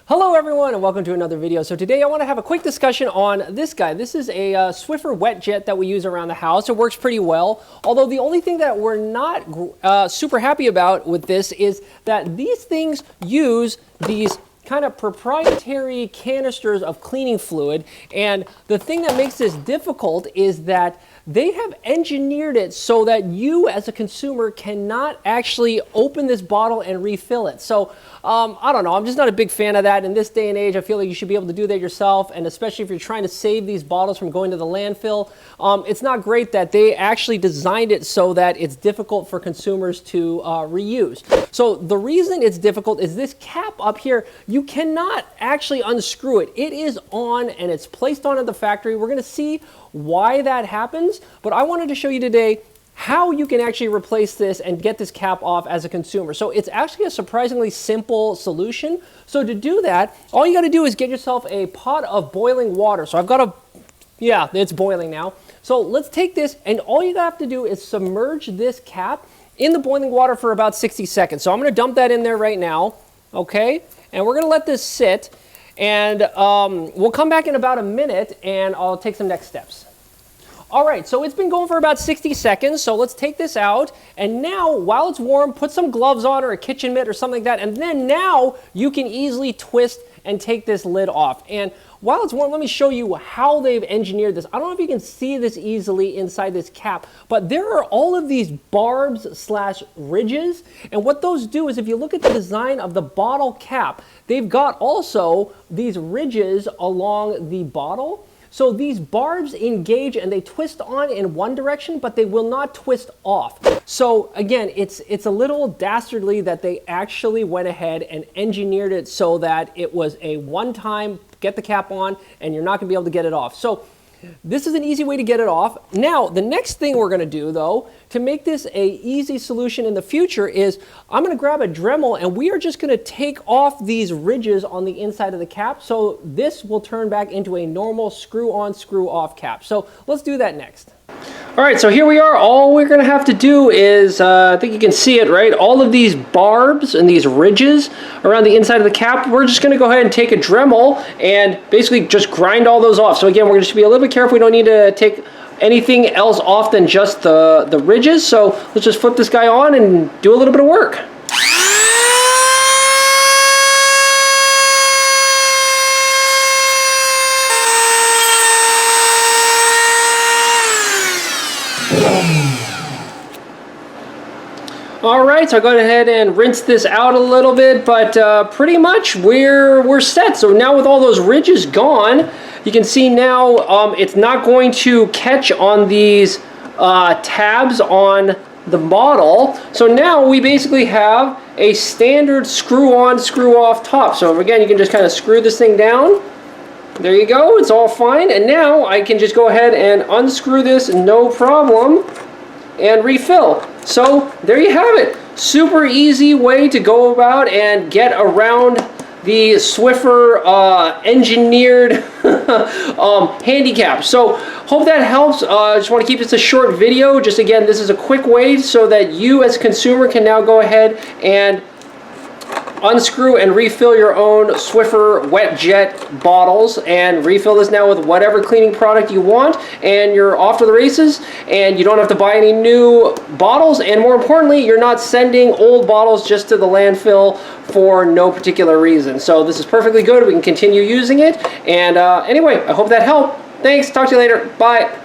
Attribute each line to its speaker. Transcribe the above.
Speaker 1: Hello everyone and welcome to another video. So today I want to have a quick discussion on this guy. This is a Swiffer Wet Jet that we use around the house. It works pretty well. Although the only thing that we're not super happy about with this is that these things use these kind of proprietary canisters of cleaning fluid. And the thing that makes this difficult is that they have engineered it so that you as a consumer cannot actually open this bottle and refill it. So I don't know, I'm just not a big fan of that. In this day and age, I feel like you should be able to do that yourself, and especially if you're trying to save these bottles from going to the landfill. It's not great that they actually designed it so that it's difficult for consumers to reuse. So the reason it's difficult is this cap up here, you cannot actually unscrew it. It is on and it's placed on at the factory. We're gonna see why that happens, but I wanted to show you today how you can actually replace this and get this cap off as a consumer. So it's actually a surprisingly simple solution. So to do that, all you got to do is get yourself a pot of boiling water. So I've got yeah, it's boiling now. So let's take this, and all you have to do is submerge this cap in the boiling water for about 60 seconds. So I'm going to dump that in there right now, okay? And we're going to let this sit, and we'll come back in about a minute, and I'll take some next steps. All right, so it's been going for about 60 seconds, so let's take this out. And now, while it's warm, put some gloves on or a kitchen mitt or something like that, and then now you can easily twist and take this lid off. And while it's warm, let me show you how they've engineered this. I don't know if you can see this easily inside this cap, but there are all of these barbs slash ridges, and what those do is if you look at the design of the bottle cap, they've got also these ridges along the bottle. So these barbs engage and they twist on in one direction, but they will not twist off. So again, it's a little dastardly that they actually went ahead and engineered it so that it was a one-time get the cap on and you're not gonna be able to get it off. So this is an easy way to get it off. Now, the next thing we're gonna do though, to make this a easy solution in the future is I'm gonna grab a Dremel and we are just gonna take off these ridges on the inside of the cap. So this will turn back into a normal screw on, screw off cap. So let's do that next. All right, so here we are. All we're gonna have to do is, I think you can see it, right? All of these barbs and these ridges around the inside of the cap, we're just gonna go ahead and take a Dremel and basically just grind all those off. So again, we're gonna just be a little bit careful. We don't need to take anything else off than just the ridges. So let's just flip this guy on and do a little bit of work. All right, so I'll go ahead and rinse this out a little bit, but pretty much we're set. So now with all those ridges gone, you can see now it's not going to catch on these tabs on the bottle. So now we basically have a standard screw on, screw off top. So again, you can just kind of screw this thing down. There you go, it's all fine. And now I can just go ahead and unscrew this, no problem, and refill. So there you have it. Super easy way to go about and get around the Swiffer engineered handicap. So hope that helps. I just want to keep this a short video. Just again, this is a quick way so that you as a consumer can now go ahead and unscrew and refill your own Swiffer Wet Jet bottles and refill this now with whatever cleaning product you want, and you're off to the races, and you don't have to buy any new bottles, and more importantly, you're not sending old bottles just to the landfill for no particular reason. So this is perfectly good. We can continue using it, and anyway, I hope that helped. Thanks, talk to you later, bye.